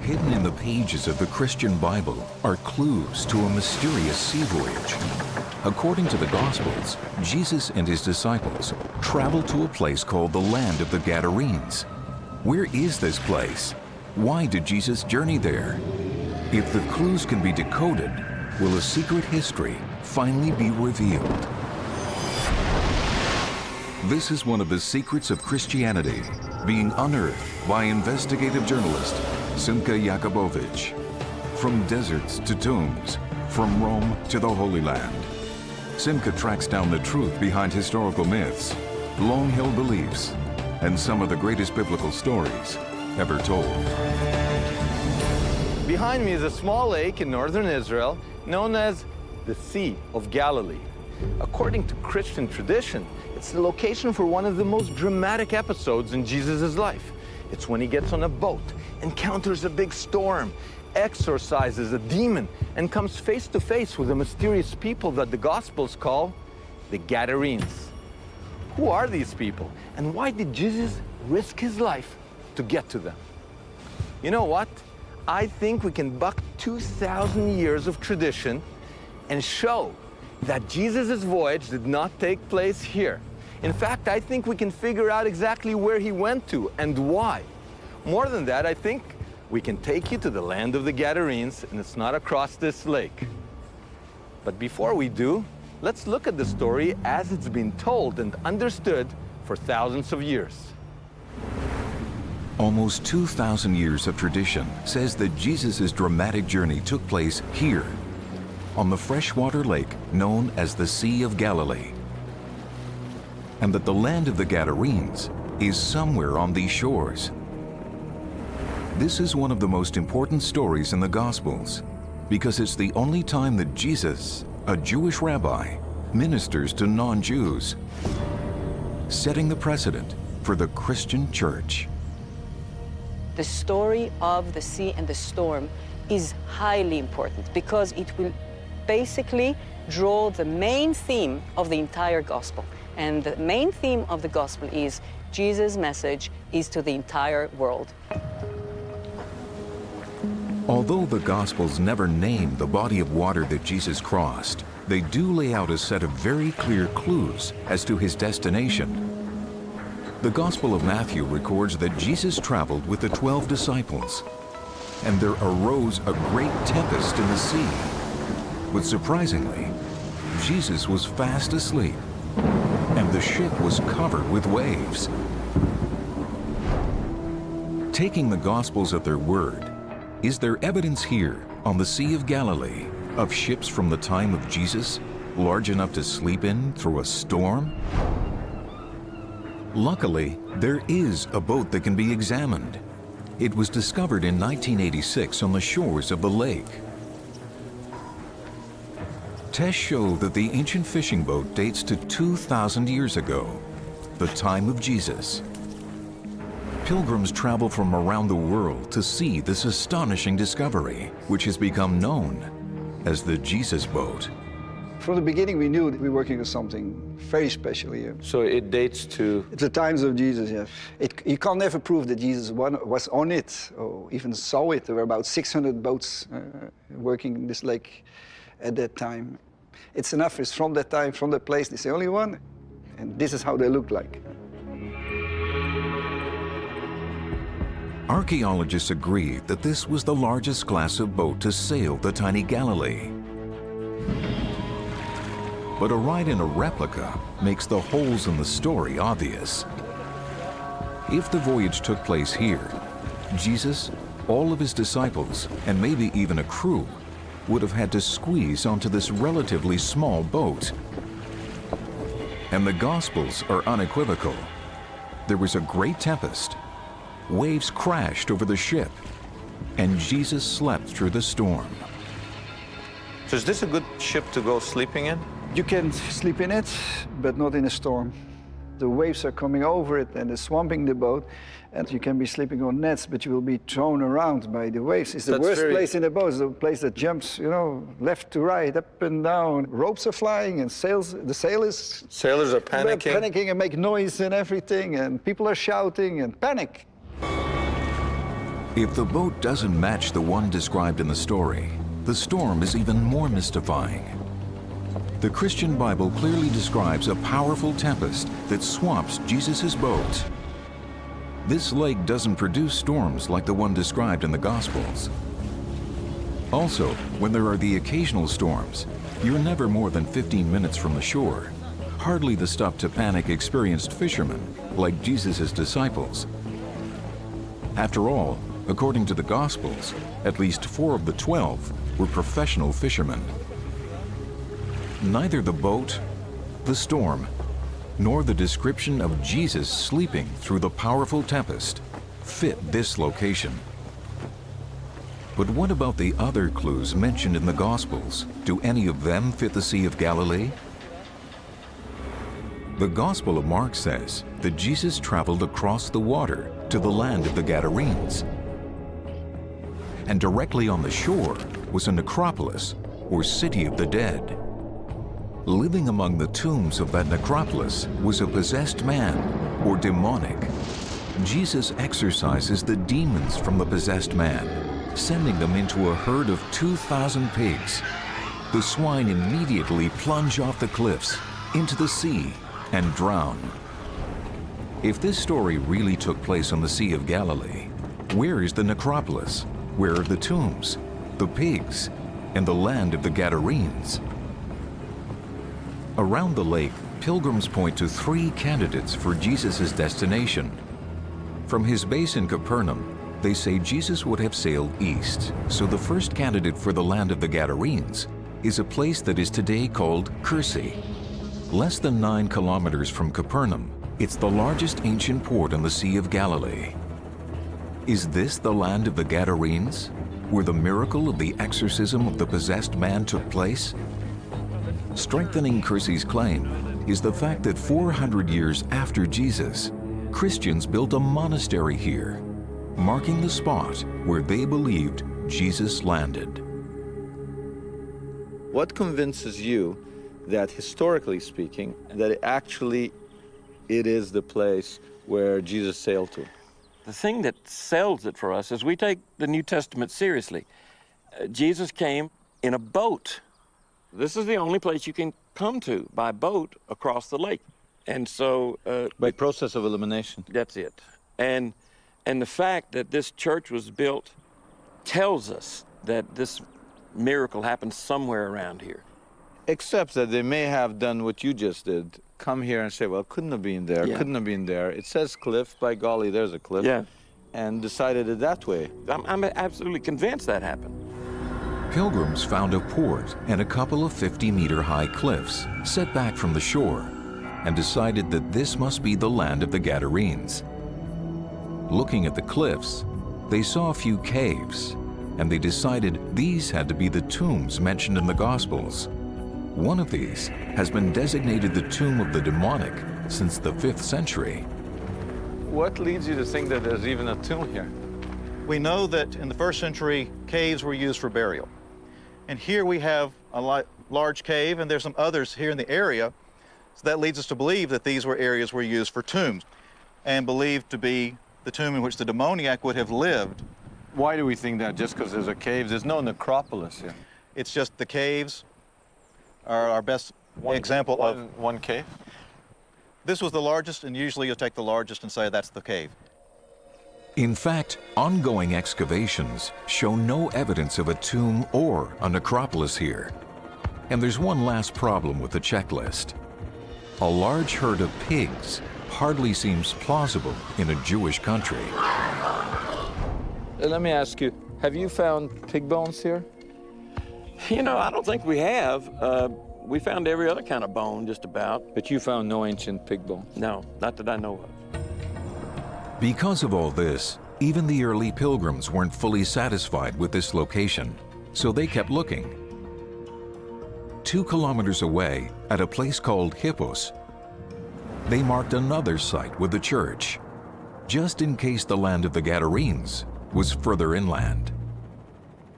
Hidden in the pages of the Christian Bible are clues to a mysterious sea voyage. According to the Gospels, Jesus and his disciples traveled to a place called the land of the Gadarenes. Where is this place? Why did Jesus journey there? If the clues can be decoded, will a secret history finally be revealed? This is one of the secrets of Christianity, being unearthed by investigative journalist Simka Jakubowicz. From deserts to tombs, from Rome to the Holy Land, Simka tracks down the truth behind historical myths, long-held beliefs, and some of the greatest biblical stories ever told. Behind me is a small lake in northern Israel known as the Sea of Galilee. According to Christian tradition, it's the location for one of the most dramatic episodes in Jesus' life. It's when he gets on a boat, encounters a big storm, exorcises a demon, and comes face to face with the mysterious people that the Gospels call the Gadarenes. Who are these people, and why did Jesus risk his life to get to them? You know what? I think we can buck 2,000 years of tradition and show that Jesus' voyage did not take place here. In fact, I think we can figure out exactly where he went to and why. More than that, I think we can take you to the land of the Gadarenes, and it's not across this lake. But before we do, let's look at the story as it's been told and understood for thousands of years. Almost 2,000 years of tradition says that Jesus' dramatic journey took place here, on the freshwater lake known as the Sea of Galilee, and that the land of the Gadarenes is somewhere on these shores. This is one of the most important stories in the Gospels because it's the only time that Jesus, a Jewish rabbi, ministers to non-Jews, setting the precedent for the Christian church. The story of the sea and the storm is highly important because it will basically draw the main theme of the entire gospel. And the main theme of the gospel is Jesus' message is to the entire world. Although the Gospels never name the body of water that Jesus crossed, they do lay out a set of very clear clues as to his destination. The Gospel of Matthew records that Jesus traveled with the 12 disciples, and there arose a great tempest in the sea. But surprisingly, Jesus was fast asleep, and the ship was covered with waves. Taking the Gospels at their word, is there evidence here on the Sea of Galilee of ships from the time of Jesus large enough to sleep in through a storm? Luckily, there is a boat that can be examined. It was discovered in 1986 on the shores of the lake. Tests show that the ancient fishing boat dates to 2,000 years ago, the time of Jesus. Pilgrims travel from around the world to see this astonishing discovery, which has become known as the Jesus boat. From the beginning, we knew that we were working with something very special here. So it dates to... It's the times of Jesus, yeah. You can never prove that Jesus was on it or even saw it. There were about 600 boats working in this lake at that time. It's enough, it's from that time, from that place, it's the only one. And this is how they look like. Archaeologists agree that this was the largest class of boat to sail the tiny Galilee. But a ride in a replica makes the holes in the story obvious. If the voyage took place here, Jesus, all of his disciples, and maybe even a crew would have had to squeeze onto this relatively small boat. And the Gospels are unequivocal. There was a great tempest, waves crashed over the ship, and Jesus slept through the storm. So is this a good ship to go sleeping in? You can sleep in it, but not in a storm. The waves are coming over it and they're swamping the boat, and you can be sleeping on nets, but you will be thrown around by the waves. It's the worst place in the boat. It's the place that jumps, you know, left to right, up and down. Ropes are flying and the sailors are panicking. Panicking and make noise and everything, and people are shouting and panic. If the boat doesn't match the one described in the story, the storm is even more mystifying. The Christian Bible clearly describes a powerful tempest that swamps Jesus' boat. This lake doesn't produce storms like the one described in the Gospels. Also, when there are the occasional storms, you're never more than 15 minutes from the shore, hardly the stuff to panic experienced fishermen like Jesus' disciples. After all, according to the Gospels, at least 4 of the 12 were professional fishermen. Neither the boat, the storm, nor the description of Jesus sleeping through the powerful tempest fit this location. But what about the other clues mentioned in the Gospels? Do any of them fit the Sea of Galilee? The Gospel of Mark says that Jesus traveled across the water to the land of the Gadarenes. And directly on the shore was a necropolis, or city of the dead. Living among the tombs of that necropolis was a possessed man, or demonic. Jesus exorcises the demons from the possessed man, sending them into a herd of 2,000 pigs. The swine immediately plunge off the cliffs into the sea and drown. If this story really took place on the Sea of Galilee, where is the necropolis? Where are the tombs, the pigs, and the land of the Gadarenes? Around the lake, pilgrims point to 3 candidates for Jesus' destination. From his base in Capernaum, they say Jesus would have sailed east, so the first candidate for the land of the Gadarenes is a place that is today called Cursi. Less than 9 kilometers from Capernaum, it's the largest ancient port on the Sea of Galilee. Is this the land of the Gadarenes, where the miracle of the exorcism of the possessed man took place? Strengthening Cursi's claim is the fact that 400 years after Jesus, Christians built a monastery here, marking the spot where they believed Jesus landed. What convinces you that, historically speaking, that it is the place where Jesus sailed to? The thing that sells it for us is we take the New Testament seriously. Jesus came in a boat. This is the only place you can come to by boat across the lake. And so... by process of elimination. That's it. And the fact that this church was built tells us that this miracle happened somewhere around here. Except that they may have done what you just did. Come here and say, well, couldn't have been there, couldn't have been there. It says cliff, by golly, there's a cliff. Yeah. And decided it that way. I'm absolutely convinced that happened. Pilgrims found a port and a couple of 50-meter-high cliffs set back from the shore and decided that this must be the land of the Gadarenes. Looking at the cliffs, they saw a few caves, and they decided these had to be the tombs mentioned in the Gospels. One of these has been designated the tomb of the demonic since the 5th century. What leads you to think that there's even a tomb here? We know that in the 1st century, caves were used for burial. And here we have a large cave, and there's some others here in the area. So that leads us to believe that these were areas were used for tombs, and believed to be the tomb in which the demoniac would have lived. Why do we think that? Just because there's a cave? There's no necropolis here. It's just the caves are our best example of... One cave? This was the largest, and usually you'll take the largest and say that's the cave. In fact, ongoing excavations show no evidence of a tomb or a necropolis here. And there's one last problem with the checklist. A large herd of pigs hardly seems plausible in a Jewish country. Let me ask you, have you found pig bones here? You know, I don't think we have. We found every other kind of bone, just about. But you found no ancient pig bones? No, not that I know of. Because of all this, even the early pilgrims weren't fully satisfied with this location, so they kept looking. 2 kilometers away, at a place called Hippos, they marked another site with a church, just in case the land of the Gadarenes was further inland.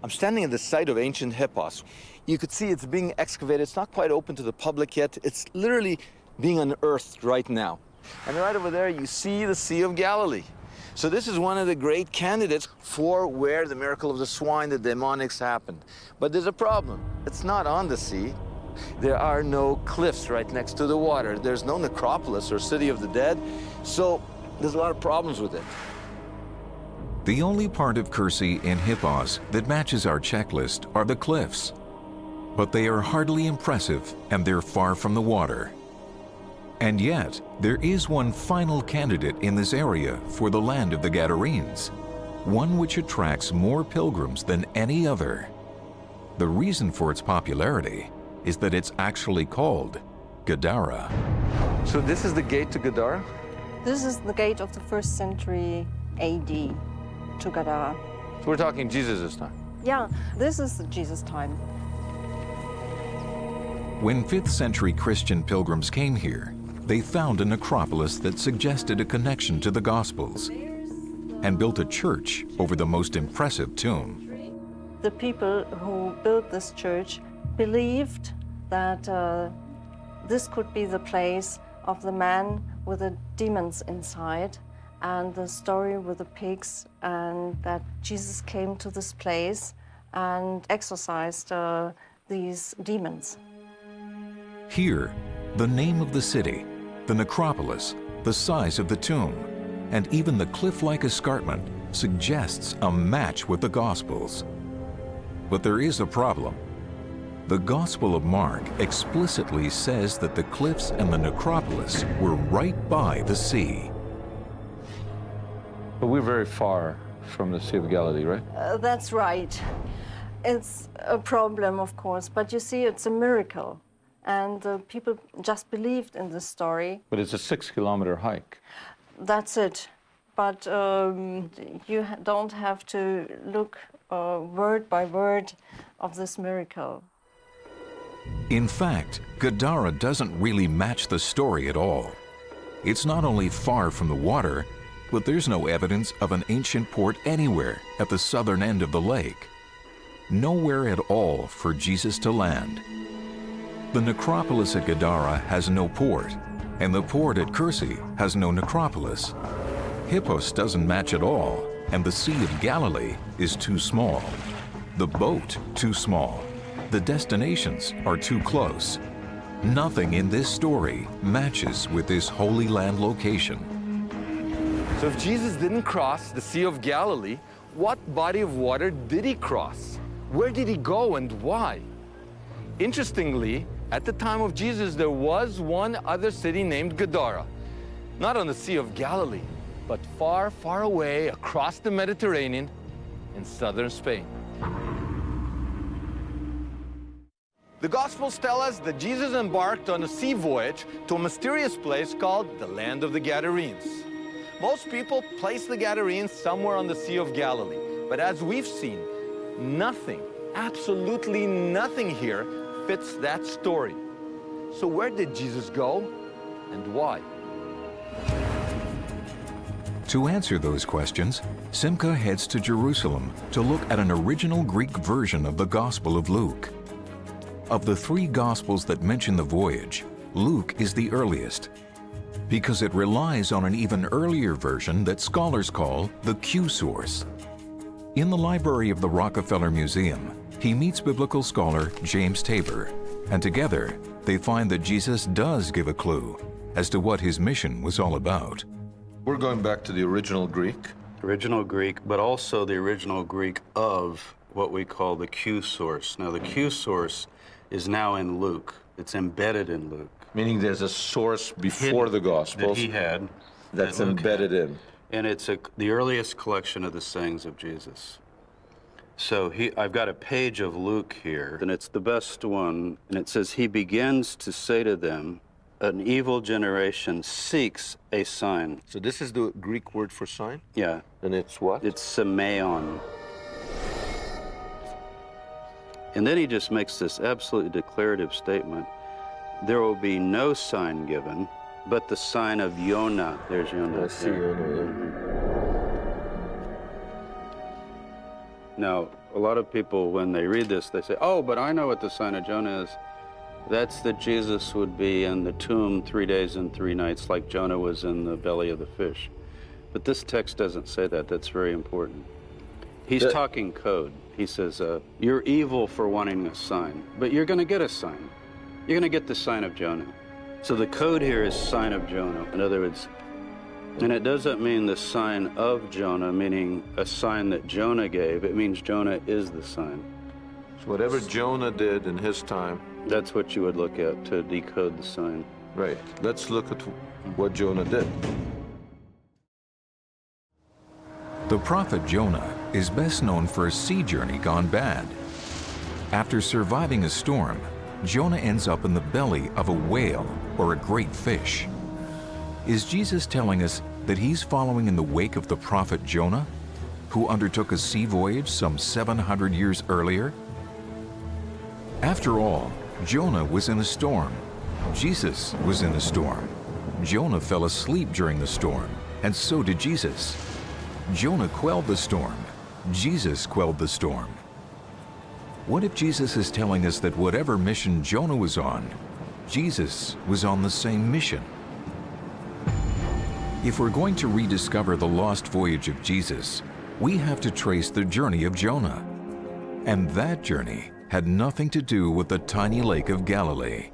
I'm standing at the site of ancient Hippos. You could see it's being excavated. It's not quite open to the public yet. It's literally being unearthed right now. And right over there, you see the Sea of Galilee. So this is one of the great candidates for where the miracle of the swine, the demonics, happened. But there's a problem. It's not on the sea. There are no cliffs right next to the water. There's no necropolis or city of the dead. So there's a lot of problems with it. The only part of Kürsi in Hippos that matches our checklist are the cliffs. But they are hardly impressive and they're far from the water. And yet, there is one final candidate in this area for the land of the Gadarenes, one which attracts more pilgrims than any other. The reason for its popularity is that it's actually called Gadara. So this is the gate to Gadara? This is the gate of the 1st century AD to Gadara. So we're talking Jesus' time. Yeah, this is Jesus' time. When 5th century Christian pilgrims came here, they found a necropolis that suggested a connection to the Gospels and built a church over the most impressive tomb. The people who built this church believed that this could be the place of the man with the demons inside and the story with the pigs, and that Jesus came to this place and exorcised these demons. Here, the name of the city, the necropolis, the size of the tomb, and even the cliff-like escarpment suggests a match with the Gospels. But there is a problem. The Gospel of Mark explicitly says that the cliffs and the necropolis were right by the sea. But we're very far from the Sea of Galilee, right? That's right. It's a problem, of course, but you see, it's a miracle. And people just believed in this story. But it's a 6-kilometer hike. That's it. But you don't have to look word by word of this miracle. In fact, Gadara doesn't really match the story at all. It's not only far from the water, but there's no evidence of an ancient port anywhere at the southern end of the lake. Nowhere at all for Jesus to land. The necropolis at Gadara has no port, and the port at Kürsi has no necropolis. Hippos doesn't match at all, and the Sea of Galilee is too small. The boat too small. The destinations are too close. Nothing in this story matches with this Holy Land location. So if Jesus didn't cross the Sea of Galilee, what body of water did he cross? Where did he go and why? Interestingly, at the time of Jesus, there was one other city named Gadara, not on the Sea of Galilee, but far, far away across the Mediterranean in southern Spain. The Gospels tell us that Jesus embarked on a sea voyage to a mysterious place called the land of the Gadarenes. Most people place the Gadarenes somewhere on the Sea of Galilee, but as we've seen, nothing, absolutely nothing here fits that story. So where did Jesus go and why? To answer those questions, Simca heads to Jerusalem to look at an original Greek version of the Gospel of Luke. Of the 3 Gospels that mention the voyage, Luke is the earliest, because it relies on an even earlier version that scholars call the Q source. In the library of the Rockefeller Museum, he meets biblical scholar James Tabor, and together they find that Jesus does give a clue as to what his mission was all about. We're going back to the original Greek. Original Greek, but also the original Greek of what we call the Q source. Now, the Q source is now in Luke. It's embedded in Luke. Meaning there's a source before the Gospels that he had. that's that Luke embedded had. in. And it's the earliest collection of the sayings of Jesus. So I've got a page of Luke here, and it's the best one. And it says, he begins to say to them, an evil generation seeks a sign. So this is the Greek word for sign? Yeah. And it's what? It's semeion. And then he just makes this absolutely declarative statement. There will be no sign given, but the sign of Jonah. There's Jonah. I see Jonah. Now, a lot of people, when they read this, they say, oh, but I know what the sign of Jonah is. That's that Jesus would be in the tomb 3 days and 3 nights, like Jonah was in the belly of the fish. But this text doesn't say that. That's very important. He's talking code. He says, you're evil for wanting a sign, but you're going to get a sign. You're going to get the sign of Jonah. So the code here is sign of Jonah. In other words, and it doesn't mean the sign of Jonah, meaning a sign that Jonah gave. It means Jonah is the sign. So whatever Jonah did in his time. That's what you would look at to decode the sign. Right. Let's look at what Jonah did. The prophet Jonah is best known for a sea journey gone bad. After surviving a storm, Jonah ends up in the belly of a whale or a great fish. Is Jesus telling us that he's following in the wake of the prophet Jonah, who undertook a sea voyage some 700 years earlier? After all, Jonah was in a storm. Jesus was in a storm. Jonah fell asleep during the storm, and so did Jesus. Jonah quelled the storm. Jesus quelled the storm. What if Jesus is telling us that whatever mission Jonah was on, Jesus was on the same mission? If we're going to rediscover the lost voyage of Jesus, we have to trace the journey of Jonah. And that journey had nothing to do with the tiny lake of Galilee.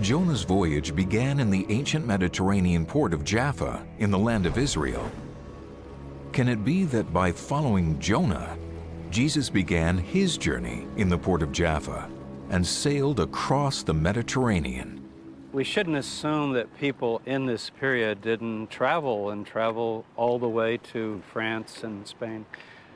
Jonah's voyage began in the ancient Mediterranean port of Jaffa in the land of Israel. Can it be that by following Jonah, Jesus began his journey in the port of Jaffa and sailed across the Mediterranean? We shouldn't assume that people in this period didn't travel all the way to France and Spain.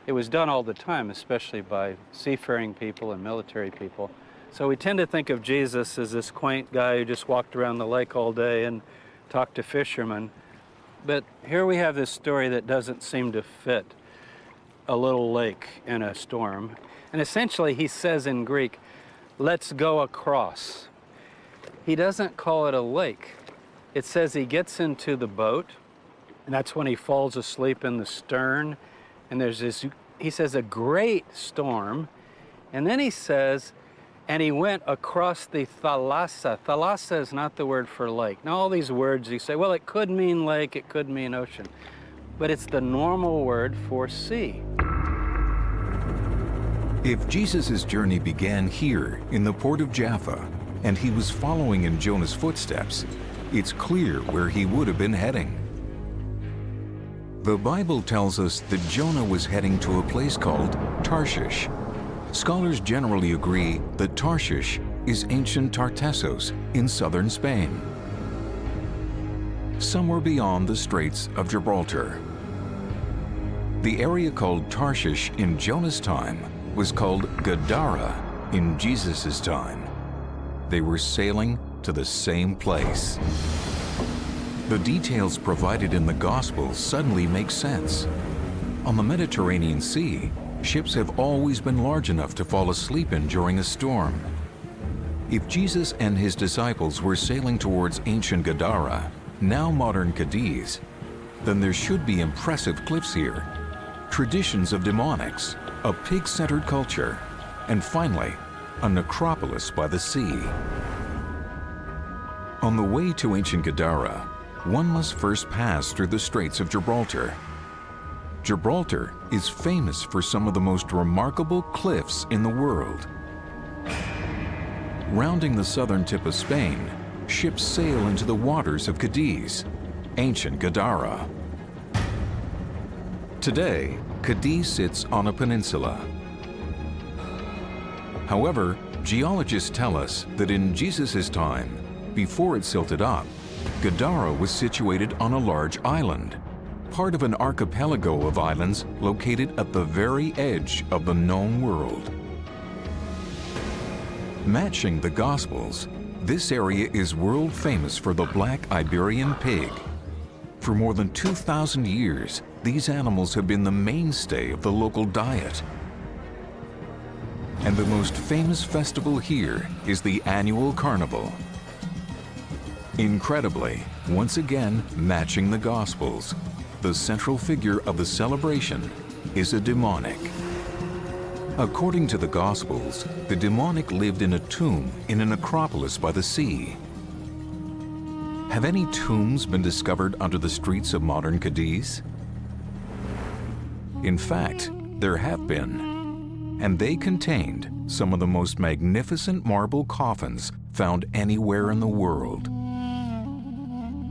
It was done all the time, especially by seafaring people and military people. So we tend to think of Jesus as this quaint guy who just walked around the lake all day and talked to fishermen. But here we have this story that doesn't seem to fit a little lake in a storm. And essentially he says in Greek, let's go across. He doesn't call it a lake. It says he gets into the boat, and that's when he falls asleep in the stern. And there's this, he says, a great storm. And then he says, and he went across the thalassa. Thalassa is not the word for lake. Now all these words you say, well, it could mean lake, it could mean ocean. But it's the normal word for sea. If Jesus' journey began here in the port of Jaffa, and he was following in Jonah's footsteps, it's clear where he would have been heading. The Bible tells us that Jonah was heading to a place called Tarshish. Scholars generally agree that Tarshish is ancient Tartessos in southern Spain, somewhere beyond the Straits of Gibraltar. The area called Tarshish in Jonah's time was called Gadara in Jesus' time. They were sailing to the same place. The details provided in the Gospels suddenly make sense. On the Mediterranean Sea, ships have always been large enough to fall asleep in during a storm. If Jesus and his disciples were sailing towards ancient Gadara, now modern Cadiz, then there should be impressive cliffs here, traditions of demonics, a pig-centered culture, and finally, a necropolis by the sea. On the way to ancient Gadara, one must first pass through the Straits of Gibraltar. Gibraltar is famous for some of the most remarkable cliffs in the world. Rounding the southern tip of Spain, ships sail into the waters of Cadiz, ancient Gadara. Today, Cadiz sits on a peninsula. However, geologists tell us that in Jesus' time, before it silted up, Gadara was situated on a large island, part of an archipelago of islands located at the very edge of the known world. Matching the Gospels, this area is world famous for the black Iberian pig. For more than 2,000 years, these animals have been the mainstay of the local diet. And the most famous festival here is the annual carnival. Incredibly, once again matching the Gospels, the central figure of the celebration is a demonic. According to the Gospels, the demonic lived in a tomb in a necropolis by the sea. Have any tombs been discovered under the streets of modern Cadiz? In fact, there have been, and they contained some of the most magnificent marble coffins found anywhere in the world.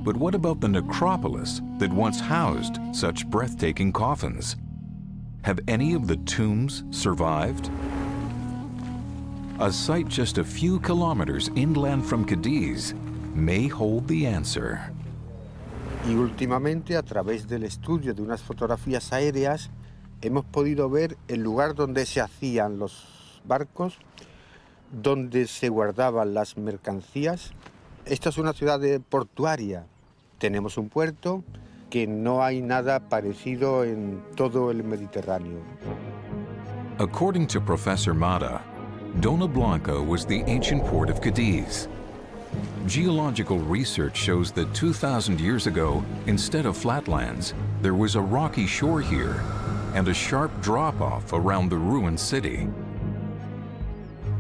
But what about the necropolis that once housed such breathtaking coffins? Have any of the tombs survived? A site just a few kilometers inland from Cadiz may hold the answer. Y últimamente, a través del estudio de unas fotografías aéreas, hemos podido ver el lugar donde se hacían los barcos, donde se guardaban las mercancías. Esta es una ciudad portuaria. Tenemos un puerto que no hay nada parecido en todo el Mediterráneo. According to Professor Mata, Dona Blanca was the ancient port of Cadiz. Geological research shows that 2,000 years ago, instead of flatlands, there was a rocky shore here and a sharp drop-off around the ruined city.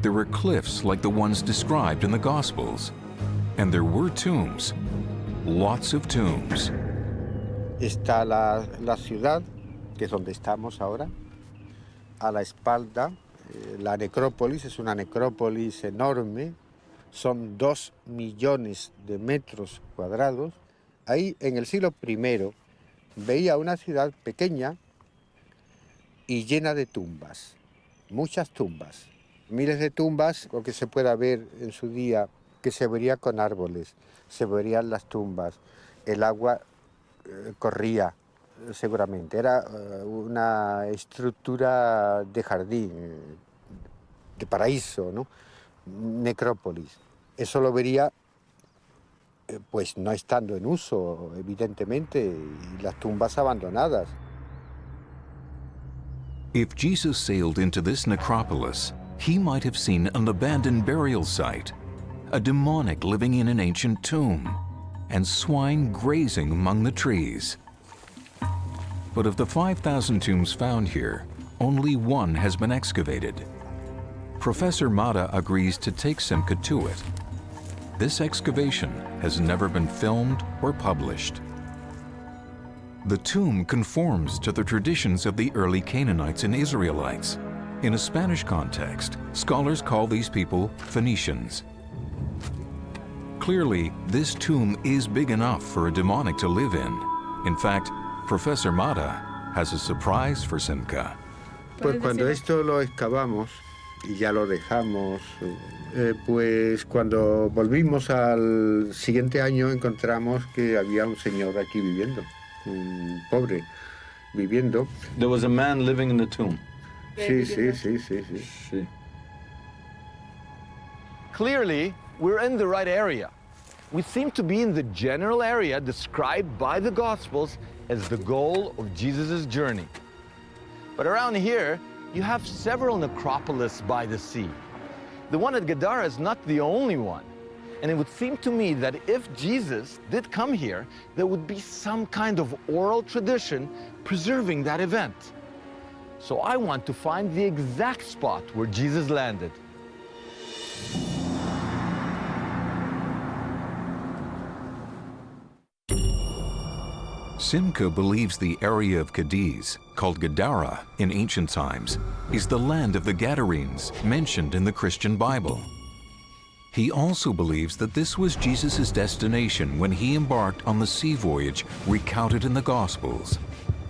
There were cliffs like the ones described in the Gospels, and there were tombs, lots of tombs. Está la ciudad, que es donde estamos ahora, a la espalda. La necrópolis es una necrópolis enorme, son 2 millones de metros cuadrados. Ahí, en el siglo I, veía una ciudad pequeña y llena de tumbas, muchas tumbas, miles de tumbas, lo que se pueda ver en su día, que se vería con árboles, se verían las tumbas, el agua corría seguramente, era una estructura de jardín, de paraíso, ¿no? Necrópolis. Eso lo vería pues no estando en uso, evidentemente, y las tumbas abandonadas. If Jesus sailed into this necropolis, he might have seen an abandoned burial site, a demonic living in an ancient tomb, and swine grazing among the trees. But of the 5,000 tombs found here, only one has been excavated. Professor Mata agrees to take Simca to it. This excavation has never been filmed or published. The tomb conforms to the traditions of the early Canaanites and Israelites. In a Spanish context, scholars call these people Phoenicians. Clearly, this tomb is big enough for a demonic to live in. In fact, Professor Mata has a surprise for Simca. Pues cuando esto lo excavamos y ya lo dejamos, pues cuando volvimos al siguiente año encontramos que había un señor aquí viviendo, un pobre viviendo. There was a man living in the tomb. Sí. Clearly, we're in the right area. We seem to be in the general area described by the Gospels as the goal of Jesus' journey. But around here, you have several necropolis by the sea. The one at Gadara is not the only one. And it would seem to me that if Jesus did come here, there would be some kind of oral tradition preserving that event. So I want to find the exact spot where Jesus landed. Simca believes the area of Cadiz, called Gadara in ancient times, is the land of the Gadarenes mentioned in the Christian Bible. He also believes that this was Jesus' destination when he embarked on the sea voyage recounted in the Gospels.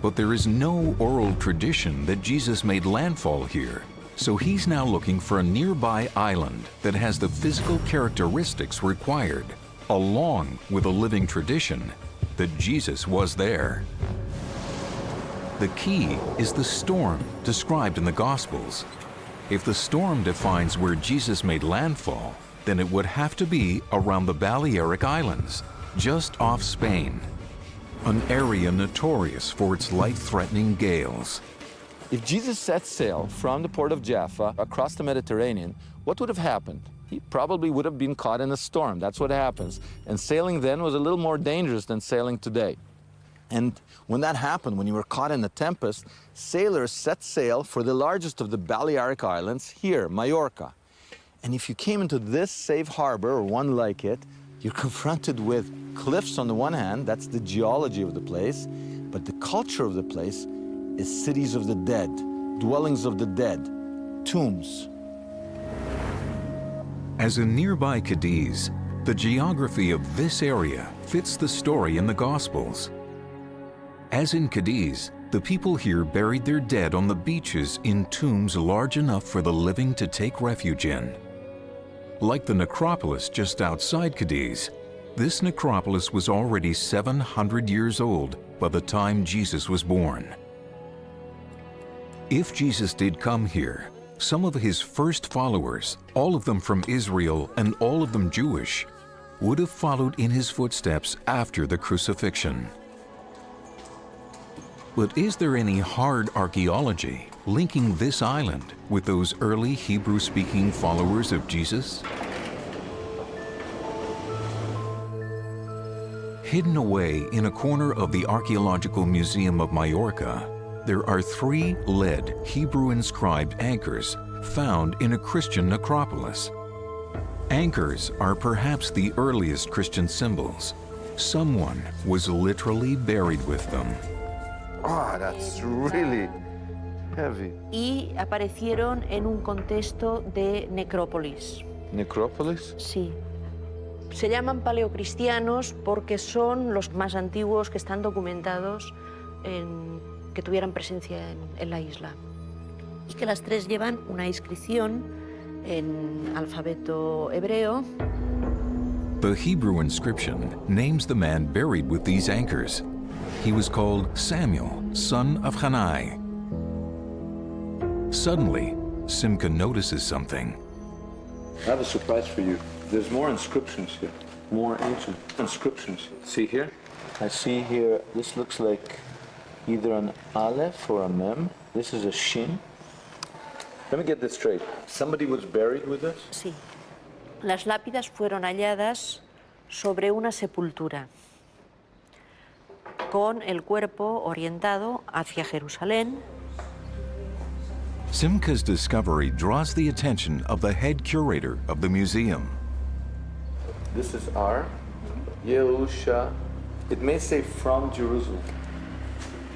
But there is no oral tradition that Jesus made landfall here, so he's now looking for a nearby island that has the physical characteristics required, along with a living tradition that Jesus was there. The key is the storm described in the Gospels. If the storm defines where Jesus made landfall, then it would have to be around the Balearic Islands, just off Spain, an area notorious for its life-threatening gales. If Jesus set sail from the port of Jaffa across the Mediterranean, what would have happened? He probably would have been caught in a storm. That's what happens. And sailing then was a little more dangerous than sailing today. And when that happened, when you were caught in a tempest, sailors set sail for the largest of the Balearic Islands here, Mallorca. And if you came into this safe harbor, or one like it, you're confronted with cliffs on the one hand, that's the geology of the place, but the culture of the place is cities of the dead, dwellings of the dead, tombs. As in nearby Cadiz, the geography of this area fits the story in the Gospels. As in Cadiz, the people here buried their dead on the beaches in tombs large enough for the living to take refuge in. Like the necropolis just outside Cadiz, this necropolis was already 700 years old by the time Jesus was born. If Jesus did come here, some of his first followers, all of them from Israel and all of them Jewish, would have followed in his footsteps after the crucifixion. But is there any hard archaeology linking this island with those early Hebrew-speaking followers of Jesus? Hidden away in a corner of the Archaeological Museum of Mallorca, there are 3 lead Hebrew-inscribed anchors found in a Christian necropolis. Anchors are perhaps the earliest Christian symbols. Someone was literally buried with them. Ah, that's really heavy. Y aparecieron en un contexto de necrópolis. Necropolis? Sí. Se llaman paleocristianos porque son los más antiguos que están documentados que tuvieran presencia en la isla. Y que las 3 llevan una inscripción en alfabeto hebreo. The Hebrew inscription names the man buried with these anchors. He was called Samuel, son of Hanai. Suddenly, Simca notices something. I have a surprise for you. There's more inscriptions here, more ancient inscriptions. See here? I see here, this looks like either an Aleph or a Mem. This is a Shin. Let me get this straight. Somebody was buried with us? Sí. Las lápidas fueron halladas sobre una sepultura, con el cuerpo orientado hacia Jerusalén. Simca's discovery draws the attention of the head curator of the museum. This is R. Yehusha. It may say from Jerusalem.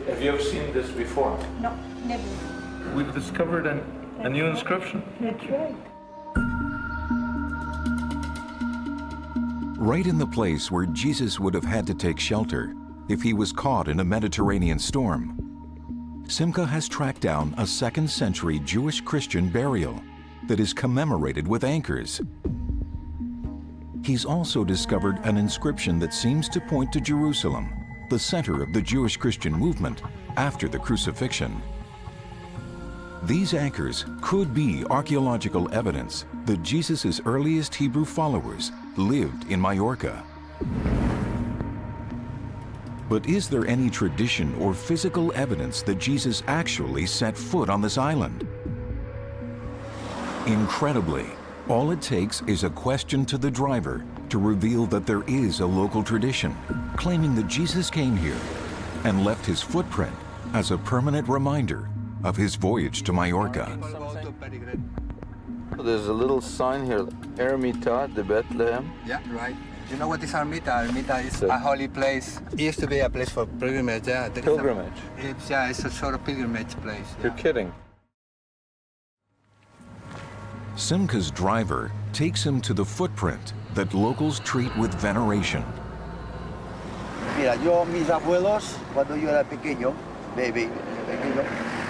Have you ever seen this before? No, never. We've discovered a new inscription. That's right. Right in the place where Jesus would have had to take shelter if he was caught in a Mediterranean storm, Simca has tracked down a 2nd century Jewish Christian burial that is commemorated with anchors. He's also discovered an inscription that seems to point to Jerusalem, the center of the Jewish Christian movement after the crucifixion. These anchors could be archaeological evidence that Jesus' earliest Hebrew followers lived in Mallorca. But is there any tradition or physical evidence that Jesus actually set foot on this island? Incredibly, all it takes is a question to the driver to reveal that there is a local tradition claiming that Jesus came here and left his footprint as a permanent reminder of his voyage to Mallorca. There's a little sign here, Ermita de Bethlehem. Yeah, right. You know what is Ermita? Ermita is a holy place. It used to be a place for pilgrimage. Yeah. Pilgrimage? It's a sort of pilgrimage place. Yeah. You're kidding. Simca's driver takes him to the footprint that locals treat with veneration. Mira, mis abuelos, cuando yo era pequeño,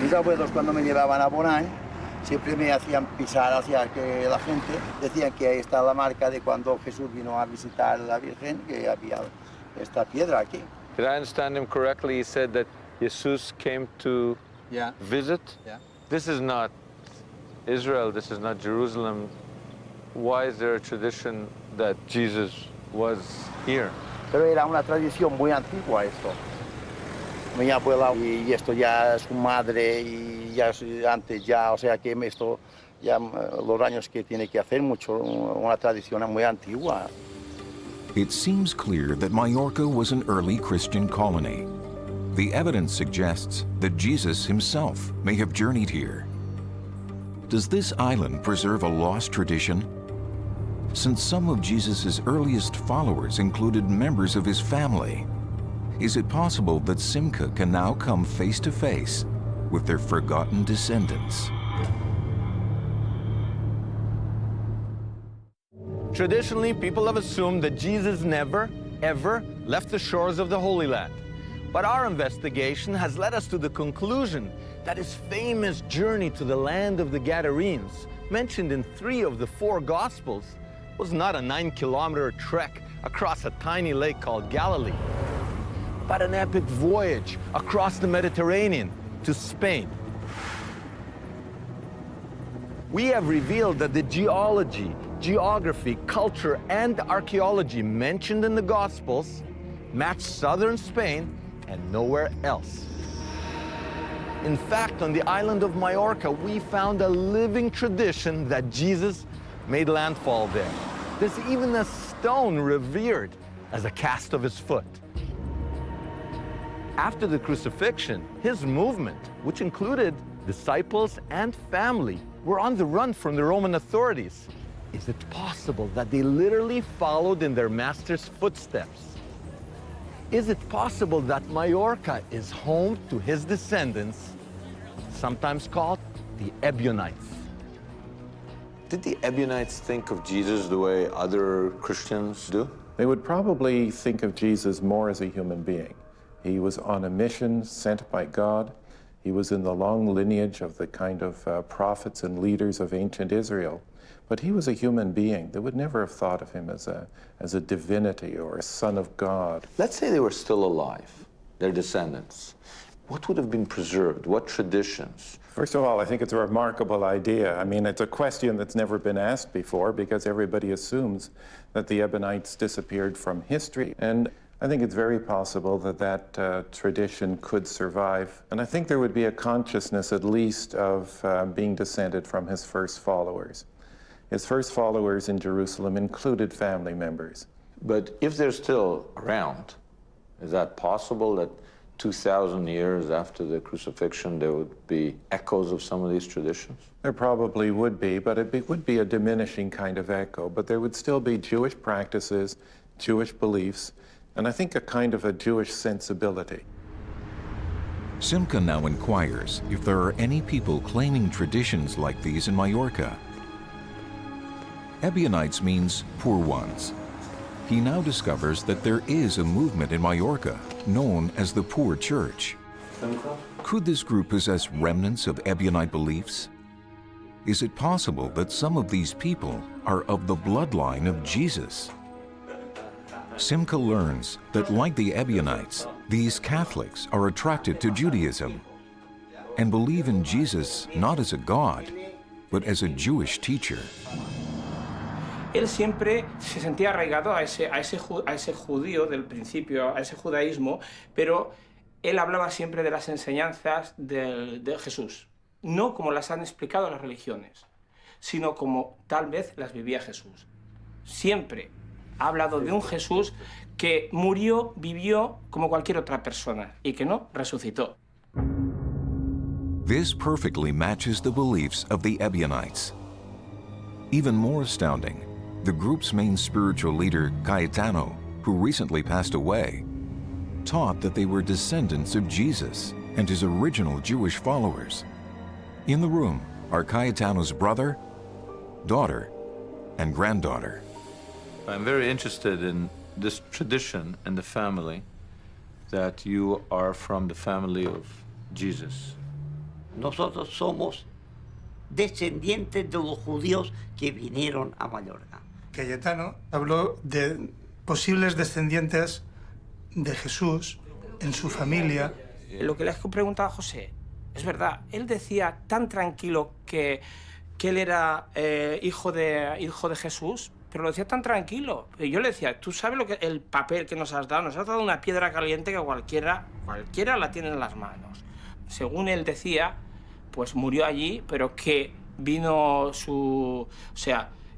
mis abuelos cuando me llevaban a Ebonite, siempre me hacían pisar hacia que la gente decían que ahí está la marca de cuando Jesús vino a visitar a la Virgen, que había esta piedra aquí. Did I understand him correctly? He said that Jesus came to visit? Yeah. This is not Israel, this is not Jerusalem. Why is there a tradition that Jesus was here? Pero era una tradición muy antigua esto. Mi abuela y esto ya su madre y ya antes ya, o sea que esto ya los años que tiene que hacer mucho, una tradición muy antigua. It seems clear that Mallorca was an early Christian colony. The evidence suggests that Jesus himself may have journeyed here. Does this island preserve a lost tradition? since some of Jesus' earliest followers included members of his family. Is it possible that Simcha can now come face to face with their forgotten descendants? Traditionally, people have assumed that Jesus never, ever left the shores of the Holy Land. But our investigation has led us to the conclusion that his famous journey to the land of the Gadarenes, mentioned in 3 of the 4 Gospels, was not a 9-kilometer trek across a tiny lake called Galilee, but an epic voyage across the Mediterranean to Spain. We have revealed that the geology, geography, culture, and archaeology mentioned in the Gospels match southern Spain and nowhere else. In fact, on the island of Mallorca, we found a living tradition that Jesus made landfall there. There's even a stone revered as a cast of his foot. After the crucifixion, his movement, which included disciples and family, were on the run from the Roman authorities. Is it possible that they literally followed in their master's footsteps? Is it possible that Mallorca is home to his descendants, sometimes called the Ebonites? Did the Ebonites think of Jesus the way other Christians do? They would probably think of Jesus more as a human being. He was on a mission sent by God. He was in the long lineage of the kind of prophets and leaders of ancient Israel. But he was a human being. They would never have thought of him as a divinity or a son of God. Let's say they were still alive, their descendants. What would have been preserved? What traditions? First of all, I think it's a remarkable idea. I mean, it's a question that's never been asked before because everybody assumes that the Ebonites disappeared from history. And I think it's very possible that that tradition could survive. And I think there would be a consciousness, at least, of being descended from his first followers. His first followers in Jerusalem included family members. But if they're still around, is that possible that 2,000 years after the crucifixion there would be echoes of some of these traditions? There probably would be, but it would be a diminishing kind of echo. But there would still be Jewish practices, Jewish beliefs, and I think a kind of a Jewish sensibility. Simcha now inquires if there are any people claiming traditions like these in Mallorca. Ebonites means poor ones. He now discovers that there is a movement in Mallorca known as the Poor Church. Could this group possess remnants of Ebonite beliefs? Is it possible that some of these people are of the bloodline of Jesus? Simcha learns that, like the Ebonites, these Catholics are attracted to Judaism and believe in Jesus not as a god, but as a Jewish teacher. Él siempre se sentía arraigado a ese judío del principio, a ese judaísmo, pero él hablaba siempre de las enseñanzas de Jesús, no como las han explicado las religiones, sino como tal vez las vivía Jesús. Siempre ha hablado de un Jesús que murió, vivió como cualquier otra persona y que no resucitó. This perfectly matches the beliefs of the Ebonites. Even more astounding, the group's main spiritual leader, Cayetano, who recently passed away, taught that they were descendants of Jesus and his original Jewish followers. In the room are Cayetano's brother, daughter, and granddaughter. I'm very interested in this tradition and the family, that you are from the family of Jesus. Nosotros somos descendientes de los judíos que vinieron a Mallorca. Cayetano habló de posibles descendientes de Jesús en su familia. Lo que le he preguntado a José, es verdad, él decía tan tranquilo que él era hijo de Jesús, pero lo decía tan tranquilo. Y yo le decía, ¿tú sabes el papel que nos has dado? Nos has dado una piedra caliente que cualquiera la tiene en las manos. Según él decía, pues murió allí, pero que vino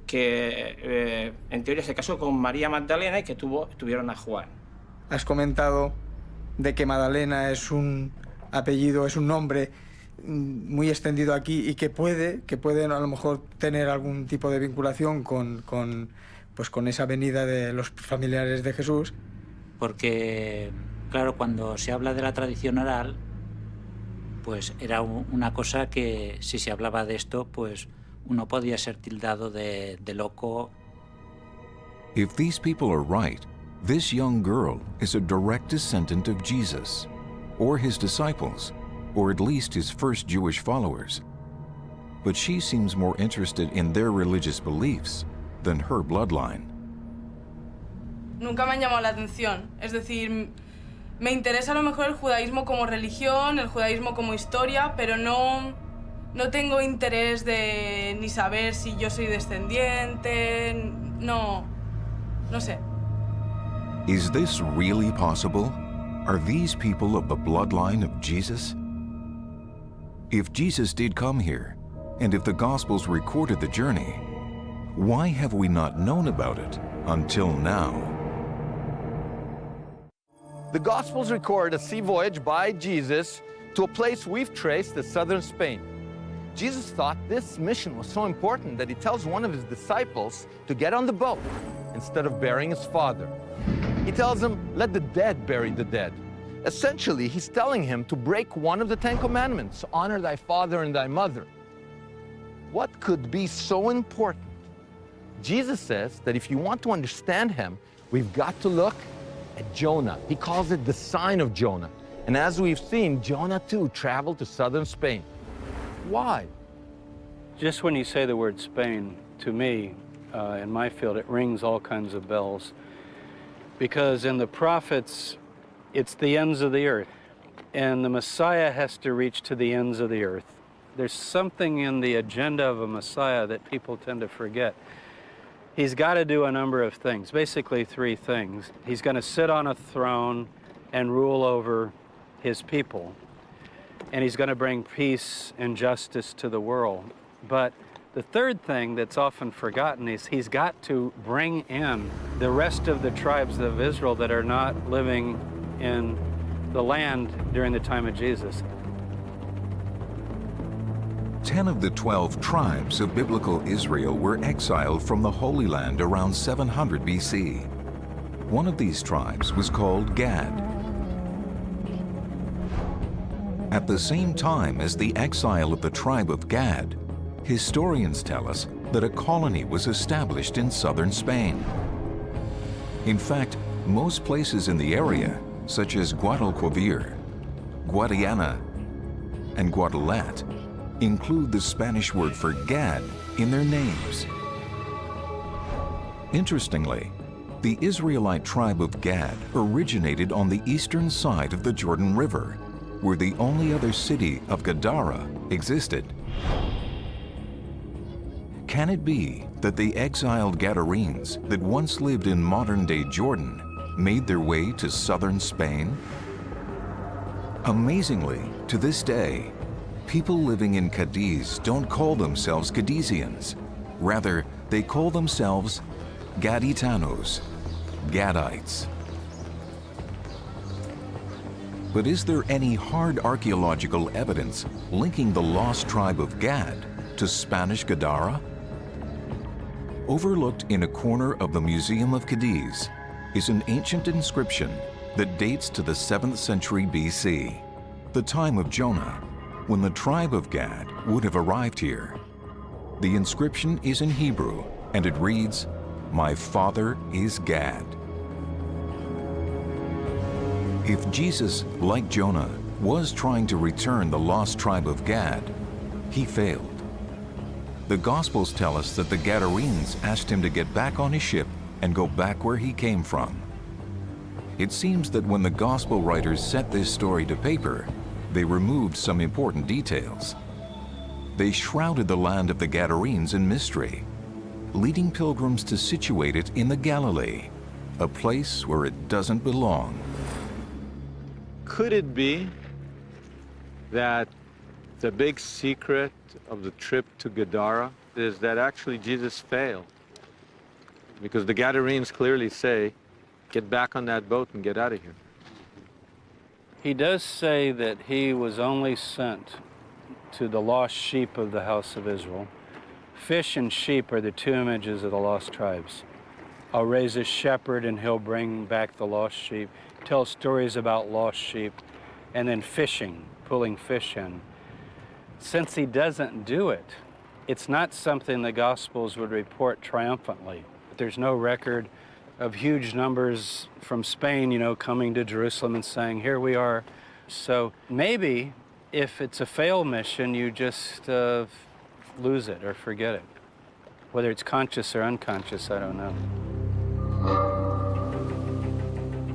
que en teoría se casó con María Magdalena y que tuvieron a Juan. Has comentado de que Magdalena es un apellido, es un nombre muy extendido aquí y que pueden a lo mejor tener algún tipo de vinculación con esa venida de los familiares de Jesús. Porque, claro, cuando se habla de la tradición oral, pues era una cosa que si se hablaba de esto, pues uno podía ser tildado de loco. If these people are right, this young girl is a direct descendant of Jesus, or his disciples, or at least his first Jewish followers. But she seems more interested in their religious beliefs than her bloodline. Nunca me han llamado la atención, es decir, me interesa a lo mejor el judaísmo como religión, el judaísmo como historia, pero no tengo interés de ni saber si yo soy descendiente, no sé. Is this really possible? Are these people of the bloodline of Jesus? If Jesus did come here, and if the Gospels recorded the journey, why have we not known about it until now? The Gospels record a sea voyage by Jesus to a place we've traced as southern Spain. Jesus thought this mission was so important that he tells one of his disciples to get on the boat instead of burying his father. He tells him, let the dead bury the dead. Essentially, he's telling him to break one of the 10 commandments, honor thy father and thy mother. What could be so important? Jesus says that if you want to understand him, we've got to look at Jonah. He calls it the sign of Jonah. And as we've seen, Jonah too traveled to southern Spain. Why? Just when you say the word Spain, to me, in my field, it rings all kinds of bells. Because in the prophets, it's the ends of the earth. And the Messiah has to reach to the ends of the earth. There's something in the agenda of a Messiah that people tend to forget. He's got to do a number of things, basically 3 things. He's going to sit on a throne and rule over his people. And he's going to bring peace and justice to the world. But the third thing that's often forgotten is he's got to bring in the rest of the tribes of Israel that are not living in the land during the time of Jesus. 10 of the 12 tribes of biblical Israel were exiled from the Holy Land around 700 BC. One of these tribes was called Gad. At the same time as the exile of the tribe of Gad, historians tell us that a colony was established in southern Spain. In fact, most places in the area, such as Guadalquivir, Guadiana, and Guadalat, include the Spanish word for Gad in their names. Interestingly, the Israelite tribe of Gad originated on the eastern side of the Jordan River, where the only other city of Gadara existed. Can it be that the exiled Gadarenes that once lived in modern-day Jordan made their way to southern Spain? Amazingly, to this day, people living in Cadiz don't call themselves Cadizians. Rather, they call themselves Gaditanos, Gadites. But is there any hard archaeological evidence linking the lost tribe of Gad to Spanish Gadara? Overlooked in a corner of the Museum of Cadiz is an ancient inscription that dates to the 7th century BC, the time of Jonah, when the tribe of Gad would have arrived here. The inscription is in Hebrew, and it reads, "My father is Gad." If Jesus, like Jonah, was trying to return the lost tribe of Gad, he failed. The Gospels tell us that the Gadarenes asked him to get back on his ship and go back where he came from. It seems that when the Gospel writers set this story to paper, they removed some important details. They shrouded the land of the Gadarenes in mystery, leading pilgrims to situate it in the Galilee, a place where it doesn't belong. Could it be that the big secret of the trip to Gadara is that actually Jesus failed? Because the Gadarenes clearly say, get back on that boat and get out of here. He does say that he was only sent to the lost sheep of the house of Israel. Fish and sheep are the two images of the lost tribes. I'll raise a shepherd and he'll bring back the lost sheep, tell stories about lost sheep, and then fishing, pulling fish in. Since he doesn't do it, it's not something the Gospels would report triumphantly. There's no record of huge numbers from Spain, you know, coming to Jerusalem and saying, here we are. So maybe if it's a failed mission, you just lose it or forget it. Whether it's conscious or unconscious, I don't know.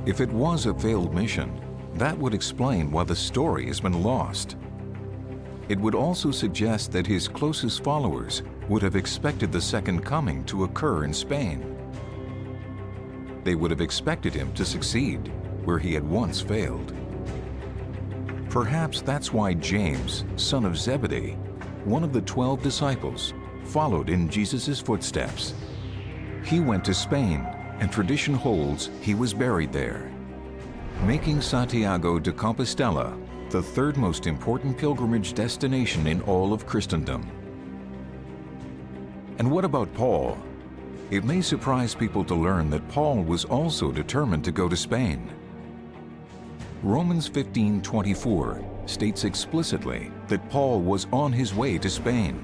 If it was a failed mission, that would explain why the story has been lost. It would also suggest that his closest followers would have expected the second coming to occur in Spain. They would have expected him to succeed where he had once failed. Perhaps that's why James, son of Zebedee, one of the 12 disciples, followed in Jesus' footsteps. He went to Spain, and tradition holds he was buried there, making Santiago de Compostela the third most important pilgrimage destination in all of Christendom. And what about Paul? It may surprise people to learn that Paul was also determined to go to Spain. Romans 15:24 states explicitly that Paul was on his way to Spain,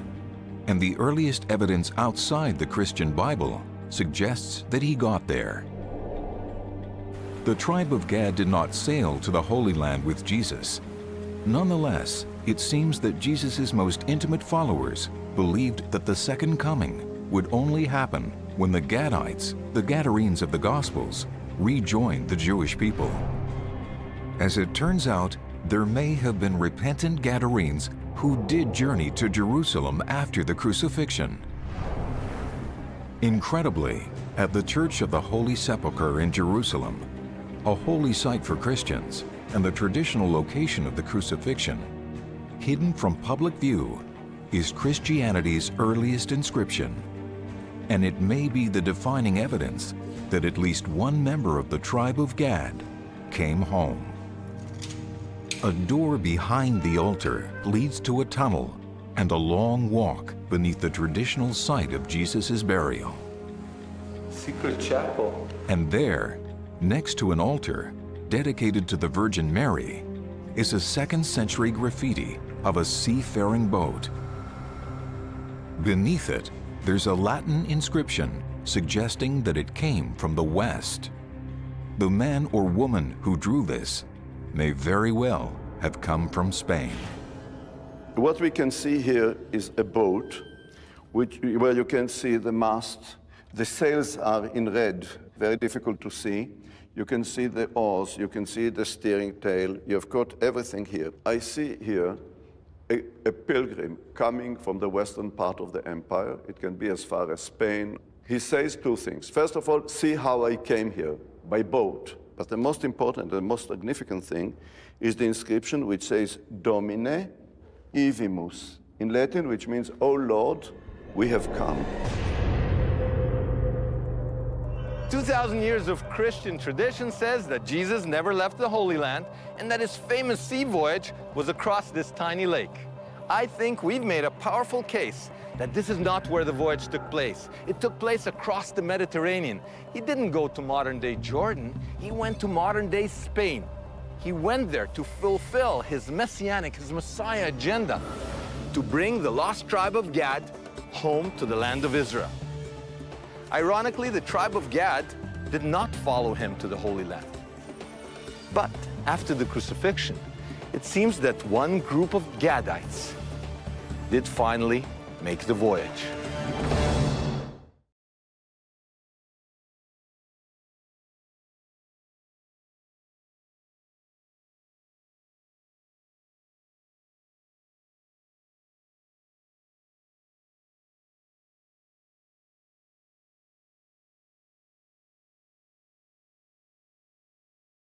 and the earliest evidence outside the Christian Bible suggests that he got there. The tribe of Gad did not sail to the Holy Land with Jesus. Nonetheless, it seems that Jesus' most intimate followers believed that the second coming would only happen when the Gadites, the Gadarenes of the Gospels, rejoined the Jewish people. As it turns out, there may have been repentant Gadarenes who did journey to Jerusalem after the crucifixion. Incredibly, at the Church of the Holy Sepulchre in Jerusalem, a holy site for Christians and the traditional location of the crucifixion, hidden from public view, is Christianity's earliest inscription. And it may be the defining evidence that at least one member of the tribe of Gad came home. A door behind the altar leads to a tunnel and a long walk beneath the traditional site of Jesus' burial. Secret chapel. And there, next to an altar dedicated to the Virgin Mary, is a 2nd century graffiti of a seafaring boat. Beneath it, there's a Latin inscription suggesting that it came from the West. The man or woman who drew this may very well have come from Spain. What we can see here is a boat where you can see the mast. The sails are in red, very difficult to see. You can see the oars, you can see the steering tail. You've got everything here. I see here a pilgrim coming from the western part of the empire. It can be as far as Spain. He says two things. First of all, see how I came here, by boat. But the most important, the most significant thing is the inscription which says, Domine Ivimus, in Latin, which means, O Lord, we have come. 2,000 years of Christian tradition says that Jesus never left the Holy Land and that his famous sea voyage was across this tiny lake. I think we've made a powerful case that this is not where the voyage took place. It took place across the Mediterranean. He didn't go to modern-day Jordan, he went to modern-day Spain. He went there to fulfill his messianic, his Messiah agenda, to bring the lost tribe of Gad home to the land of Israel. Ironically, the tribe of Gad did not follow him to the Holy Land. But after the crucifixion, it seems that one group of Gadites did finally make the voyage.